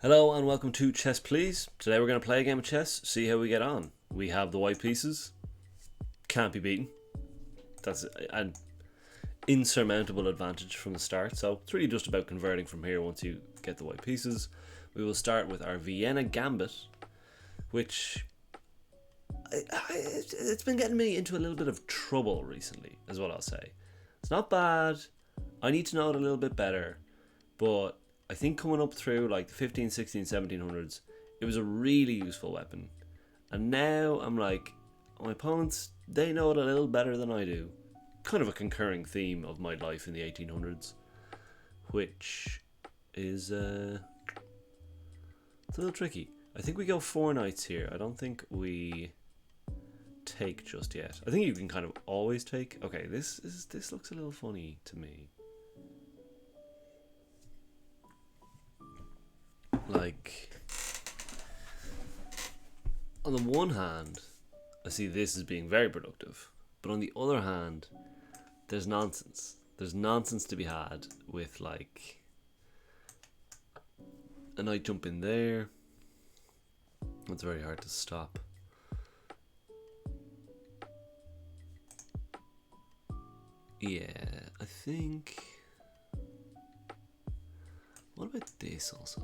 Hello and welcome to Chess Please. Today we're going to play a game of chess, see how we get on. We have the white pieces. Can't be beaten. That's an insurmountable advantage from the start. So it's really just about converting from here once you get the white pieces. We will start with our Vienna Gambit, which it's been getting me into a little bit of trouble recently, is what I'll say. It's not bad. I need to know it a little bit better, but I think coming up through like the 15, 16, 1700s, it was a really useful weapon. And now I'm like, my opponents, they know it a little better than I do. Kind of a concurring theme of my life in the 1800s, which is it's a little tricky. I think we go 4 knights here. I don't think we take just yet. I think you can kind of always take. Okay, this looks a little funny to me. Like, on the one hand, I see this as being very productive, but on the other hand, there's nonsense. There's nonsense to be had with, like, a knight jump in there. It's very hard to stop. Yeah, I think. What about this also?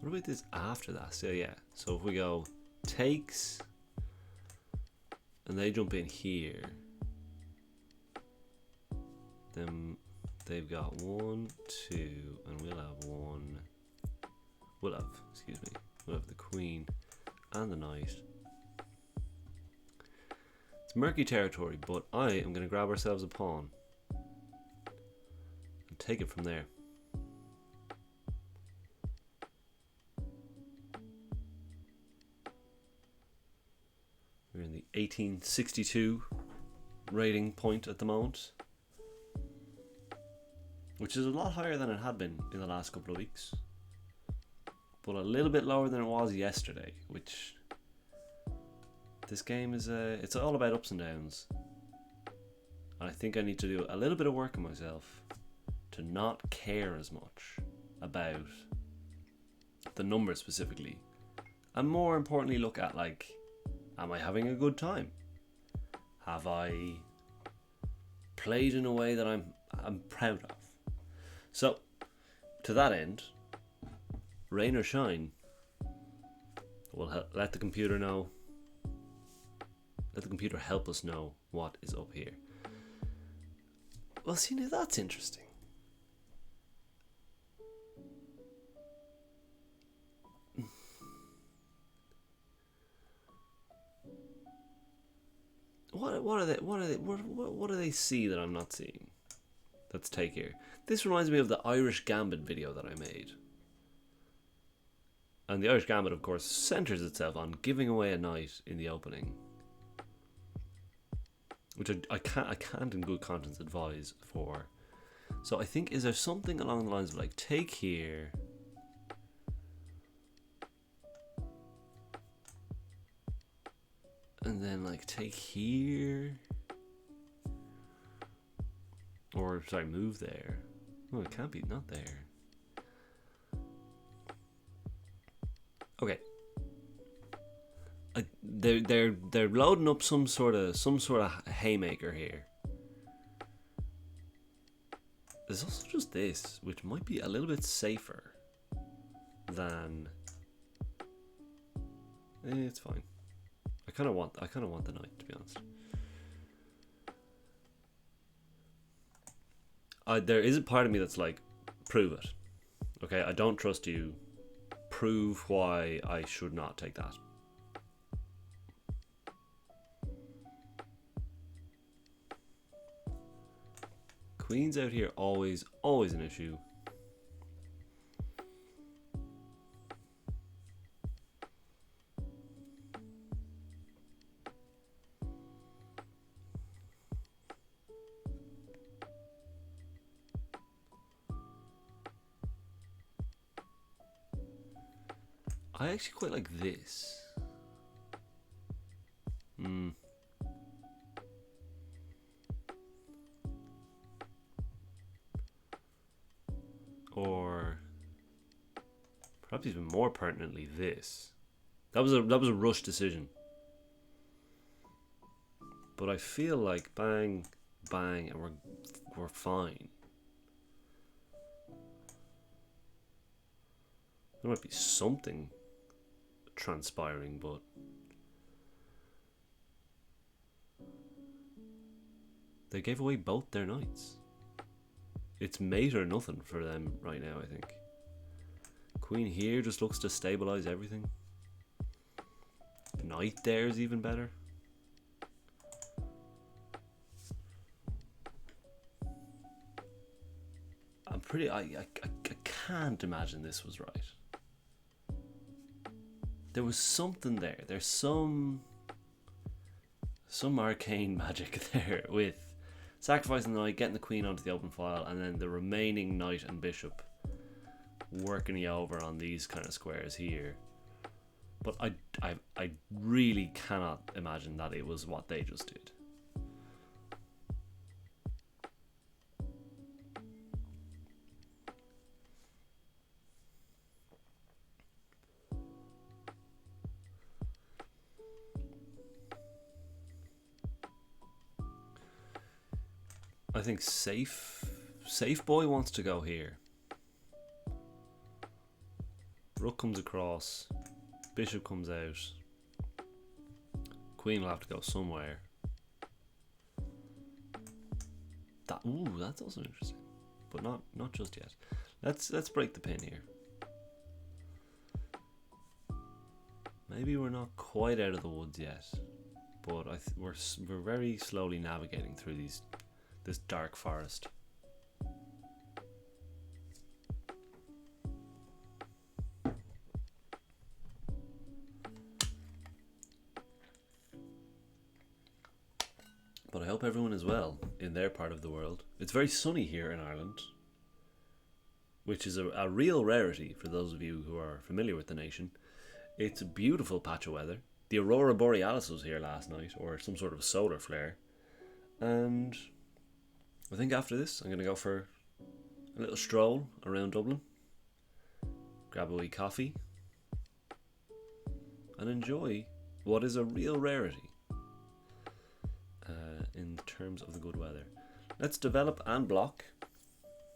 What about this after that? So yeah, so if we go takes and they jump in here, then they've got 1, 2, and we'll have we'll have the queen and the knight. It's murky territory, but I am going to grab ourselves a pawn and take it from there. We're in the 1862 rating point at the moment, which is a lot higher than it had been in the last couple of weeks, but a little bit lower than it was yesterday, which this game is it's all about ups and downs. And I think I need to do a little bit of work on myself to not care as much about the numbers specifically, and more importantly look at, like, am I having a good time? Have I played in a way that I'm proud of? So, to that end, rain or shine, we'll let the computer know. Let the computer help us know what is up here. Well, see, now that's interesting. What do they see that I'm not seeing? Let's take here. This reminds me of the Irish Gambit video that I made. And the Irish Gambit, of course, centers itself on giving away a knight in the opening, which I can't in good conscience advise for. So I think, is there something along the lines of, like, take here, and then, like, take here, or sorry, move there. Oh, it can't be not there. Okay. They're loading up some sort of haymaker here. There's also just this, which might be a little bit safer than. It's fine. I kind of want the knight, to be honest. There is a part of me that's like, prove it. Okay, I don't trust you. Prove why I should not take that. Queens out here, always an issue. I actually quite like this. Or Perhaps even more pertinently, this. That was a rush decision. But I feel like bang, bang, and we're fine. There might be something transpiring, but they gave away both their knights. It's mate or nothing for them right now, I think. Queen here just looks to stabilize everything. Knight there is even better. I can't imagine this was right. There was something there. There's some arcane magic there with sacrificing the knight, getting the queen onto the open file, and then the remaining knight and bishop working you over on these kind of squares here. But I really cannot imagine that it was what they just did. I think safe boy wants to go here. Rook comes across, bishop comes out, queen will have to go somewhere. That's also interesting, but not just yet. Let's break the pin here. Maybe we're not quite out of the woods yet, but we're very slowly navigating through this dark forest. But I hope everyone is well in their part of the world. It's very sunny here in Ireland, which is a real rarity for those of you who are familiar with the nation. It's a beautiful patch of weather. The Aurora Borealis was here last night, or some sort of solar flare. And I think after this, I'm going to go for a little stroll around Dublin, grab a wee coffee, and enjoy what is a real rarity in terms of the good weather. Let's develop and block.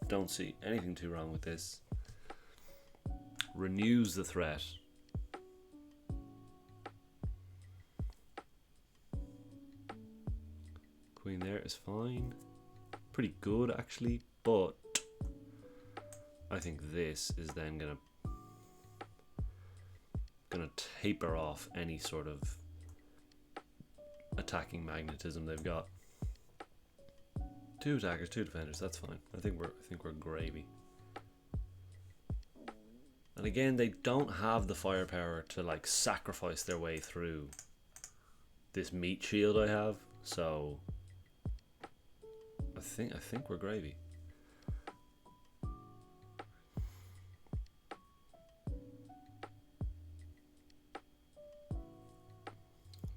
Don't see anything too wrong with this. Renews the threat. Queen there is fine. Pretty good actually, but I think this is then gonna taper off any sort of attacking magnetism they've got. Two attackers, two defenders, that's fine. I think we're gravy. And again, they don't have the firepower to like sacrifice their way through this meat shield I have, so I think we're gravy.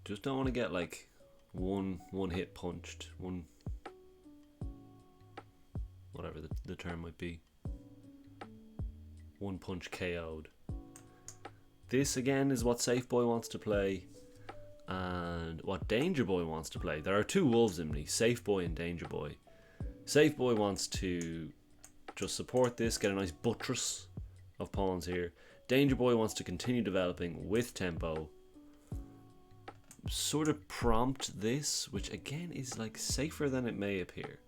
Just don't want to get like one hit punched, whatever the term might be. One punch KO'd. This again is what Safe Boy wants to play, and what Danger Boy wants to play. There are two wolves in me, Safe Boy and Danger Boy. Safe Boy wants to just support this, get a nice buttress of pawns here. Danger Boy wants to continue developing with tempo, sort of prompt this, which again is like safer than it may appear.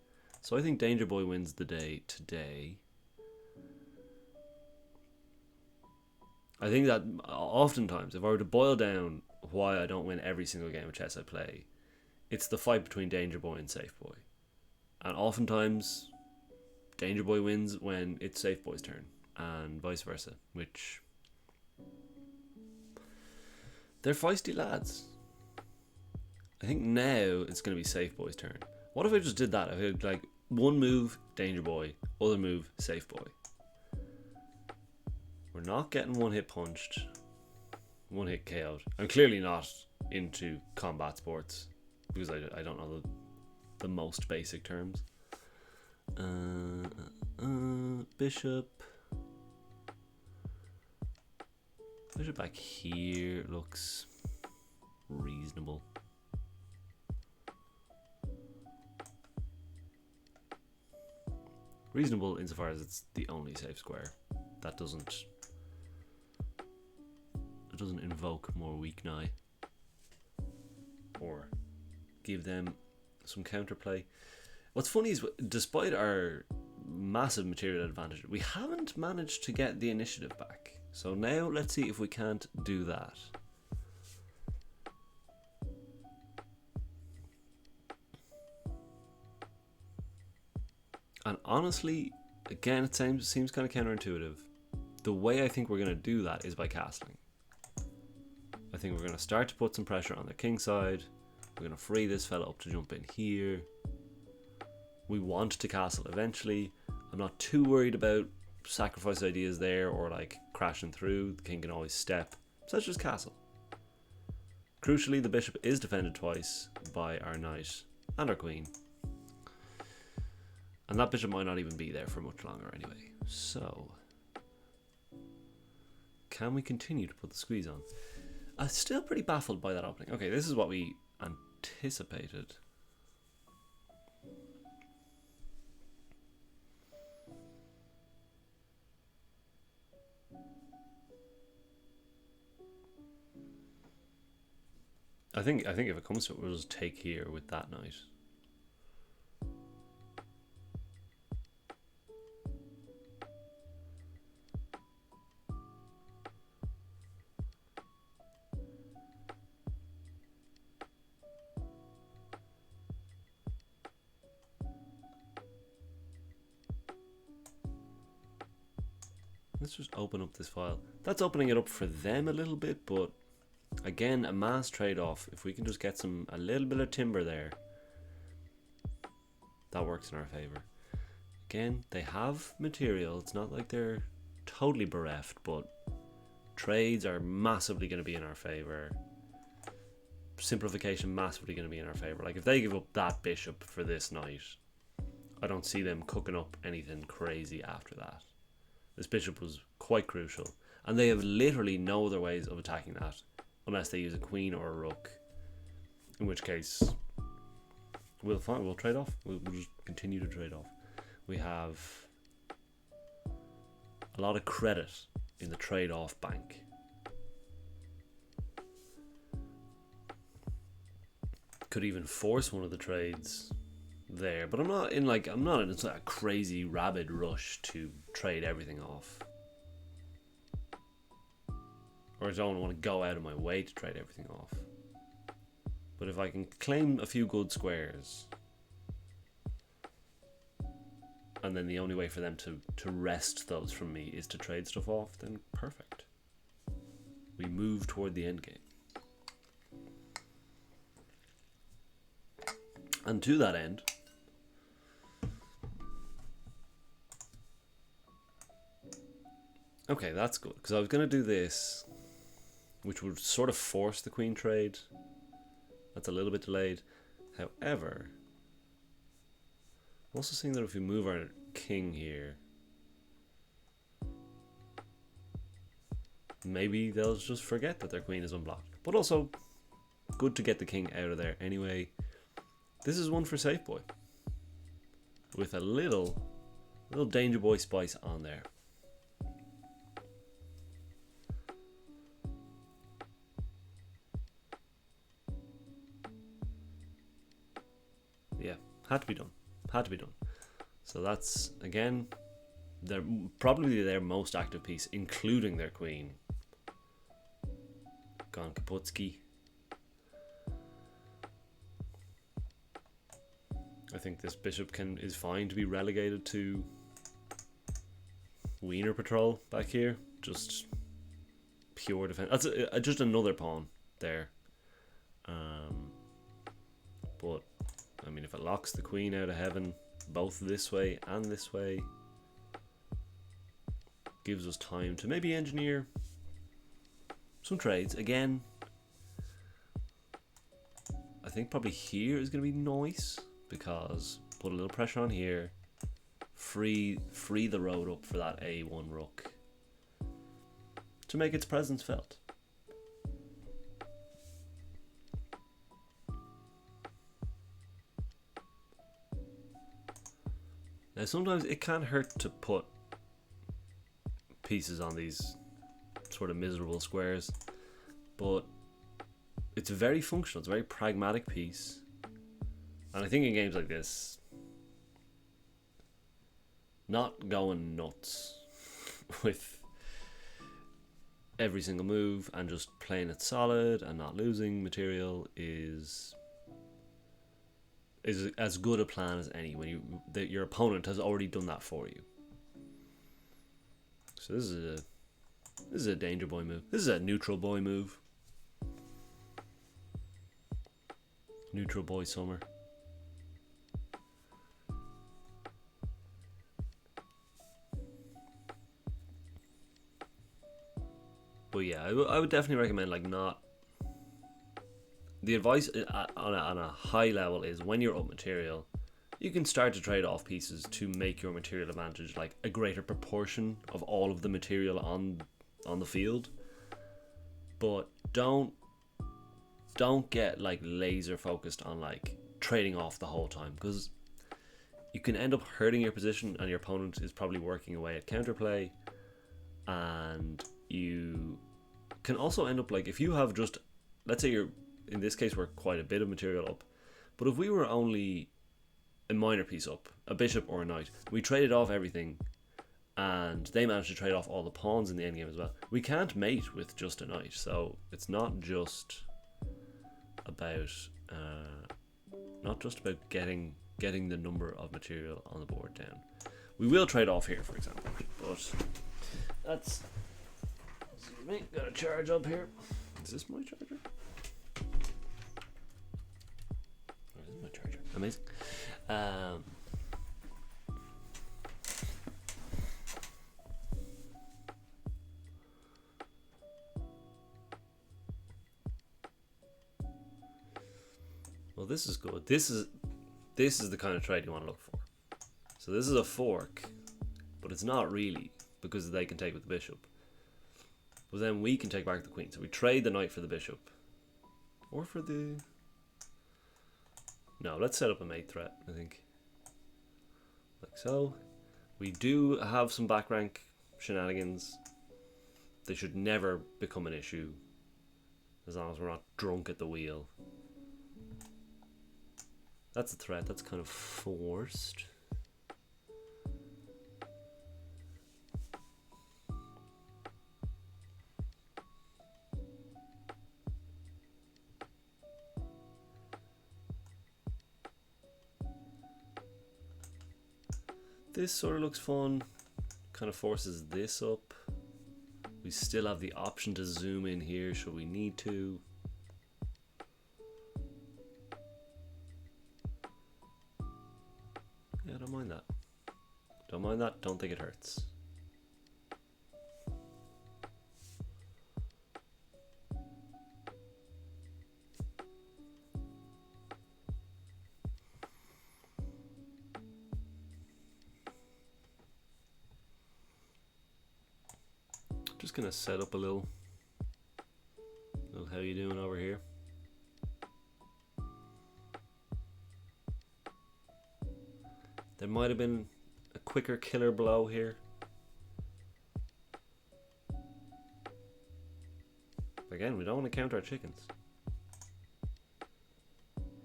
So I think Danger Boy wins the day today. I think that oftentimes, if I were to boil down why I don't win every single game of chess I play, it's the fight between Danger Boy and Safe Boy. And oftentimes, Danger Boy wins when it's Safe Boy's turn, and vice versa, which... they're feisty lads. I think now it's going to be Safe Boy's turn. What if I just did that? If I had like one move, Danger Boy, other move, Safe Boy. We're not getting one hit punched, one hit KO'd. I'm clearly not into combat sports because I don't know the most basic terms. Bishop. Bishop back here looks reasonable. Reasonable insofar as it's the only safe square. That doesn't invoke more weak knight or give them some counterplay. What's funny is, despite our massive material advantage, we haven't managed to get the initiative back. So now let's see if we can't do that. And honestly, again, it seems kind of counterintuitive. The way I think we're going to do that is by castling. I think we're going to start to put some pressure on the king side. We're going to free this fella up to jump in here. We want to castle eventually. I'm not too worried about sacrifice ideas there or like crashing through. The king can always step. So let's just castle. Crucially, the bishop is defended twice by our knight and our queen. And that bishop might not even be there for much longer anyway. So, can we continue to put the squeeze on? I'm still pretty baffled by that opening. Okay, this is what we anticipated. I think if it comes to it, we'll just take here with that knight. Let's just open up this file. That's opening it up for them a little bit, but again, a mass trade-off. If we can just get a little bit of timber there, that works in our favor. Again, they have material. It's not like they're totally bereft, but trades are massively going to be in our favor. Simplification massively going to be in our favor. Like if they give up that bishop for this knight, I don't see them cooking up anything crazy after that. This bishop was quite crucial, and they have literally no other ways of attacking that unless they use a queen or a rook, in which case we'll trade off. We'll just continue to trade off. We have a lot of credit in the trade-off bank. Could even force one of the trades there, but I'm not in a crazy rabid rush to trade everything off, or I don't want to go out of my way to trade everything off. But if I can claim a few good squares, and then the only way for them to wrest those from me is to trade stuff off, then perfect. We move toward the end game. And to that end, okay, that's good, because I was going to do this, which would sort of force the queen trade. That's a little bit delayed. However, I'm also seeing that if we move our king here, maybe they'll just forget that their queen is unblocked. But also, good to get the king out of there anyway. This is one for Safe Boy, with a little Danger Boy spice on there. Yeah, had to be done. So that's, again, they're probably their most active piece, including their queen. Gone Kaputski. I think this bishop is fine to be relegated to Wiener Patrol back here. Just pure defense. That's just another pawn there. But I mean, if it locks the queen out of heaven, both this way and this way, gives us time to maybe engineer some trades. Again, I think probably here is going to be nice, because put a little pressure on here, free the road up for that A1 rook to make its presence felt. Now sometimes it can hurt to put pieces on these sort of miserable squares, but it's very functional. It's a very pragmatic piece, and I think in games like this, not going nuts with every single move and just playing it solid and not losing material is as good a plan as any when your opponent has already done that for you. So this is a danger boy move. This is a neutral boy move. Neutral boy summer. But yeah, I would definitely recommend like not. The advice on a high level is when you're up material, you can start to trade off pieces to make your material advantage like a greater proportion of all of the material on the field. But don't get like laser focused on like trading off the whole time, because you can end up hurting your position and your opponent is probably working away at counterplay, and you can also end up like, if you have just, let's say you're, in this case we're quite a bit of material up, but if we were only a minor piece up, a bishop or a knight, we traded off everything and they managed to trade off all the pawns in the endgame as well, we can't mate with just a knight. So it's not just about getting the number of material on the board down. We will trade off here, for example, but that's, excuse me, got a charge up here. Is this my charger? This is my charger. Amazing. Well, this is good. This is the kind of trade you want to look for. So this is a fork, but it's not really, because they can take with the bishop. But then we can take back the queen. So we trade the knight for the bishop. Or for the... No, let's set up a mate threat, I think. Like so. We do have some back rank shenanigans. They should never become an issue, as long as we're not drunk at the wheel. That's a threat, that's kind of forced. This sort of looks fun, kind of forces this up. We still have the option to zoom in here should we need to. Yeah, don't mind that. Don't mind that, don't think it hurts. Just gonna set up a little how you doing over here. There might have been a quicker killer blow here. Again, we don't want to count our chickens.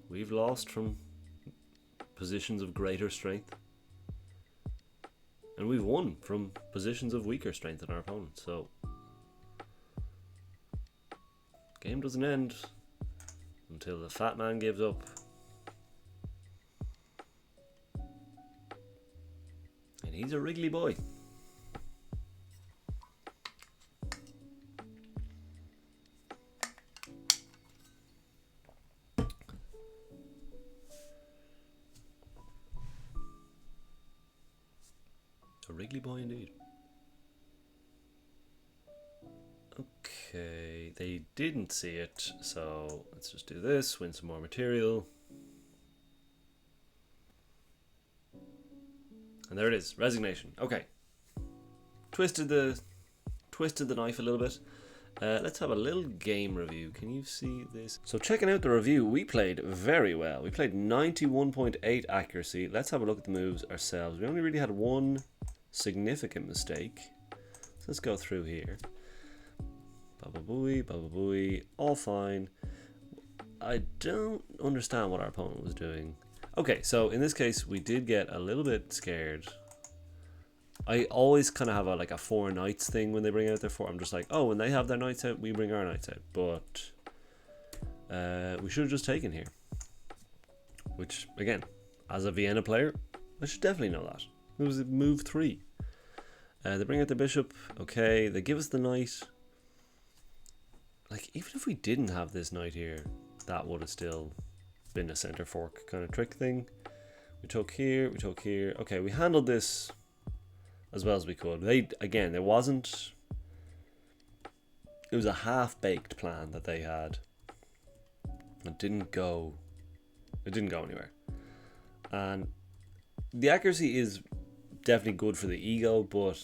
We've lost from positions of greater strength, and we've won from positions of weaker strength in our opponent. So game doesn't end until the fat man gives up. And he's a wriggly boy. A wriggly boy indeed. Okay, they didn't see it, so let's just do this, win some more material. And there it is, resignation. Okay. Twisted the twisted the knife a little bit. Let's have a little game review. Can you see this? So checking out the review, we played very well. We played 91.8 accuracy. Let's have a look at the moves ourselves. We only really had one significant mistake. So let's go through here. Baba booey, all fine. I don't understand what our opponent was doing. Okay, so in this case, we did get a little bit scared. I always kind of have a 4 knights thing when they bring out their 4. I'm just like, oh, when they have their knights out, we bring our knights out. But we should have just taken here. Which, again, as a Vienna player, I should definitely know that. It was move 3. They bring out the bishop. Okay, they give us the knight. Like, even if we didn't have this knight here, that would have still been a center fork kind of trick thing. We took here, we took here. Okay, we handled this as well as we could. Again, it was a half-baked plan that they had. It didn't go anywhere. And the accuracy is definitely good for the ego, but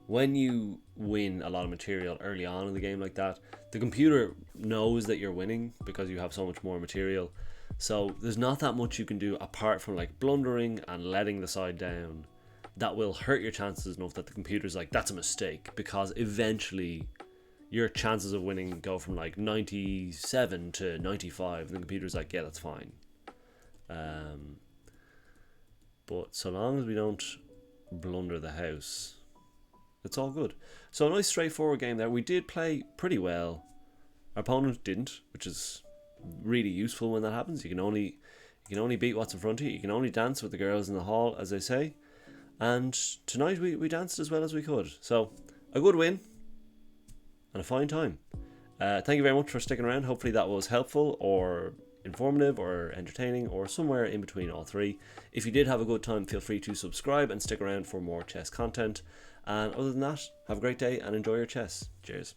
when you win a lot of material early on in the game like that, the computer knows that you're winning because you have so much more material. So there's not that much you can do apart from like blundering and letting the side down that will hurt your chances enough that the computer's like, that's a mistake, because eventually your chances of winning go from like 97 to 95 and the computer's like, yeah, that's fine. But so long as we don't blunder the house, it's all good. So a nice straightforward game there. We did play pretty well. Our opponent didn't, which is really useful when that happens. You can only beat what's in front of you. You can only dance with the girls in the hall, as they say. And tonight we danced as well as we could. So a good win and a fine time. Thank you very much for sticking around. Hopefully that was helpful or informative or entertaining or somewhere in between all three. If you did have a good time, feel free to subscribe and stick around for more chess content. And other than that, have a great day and enjoy your chess. Cheers.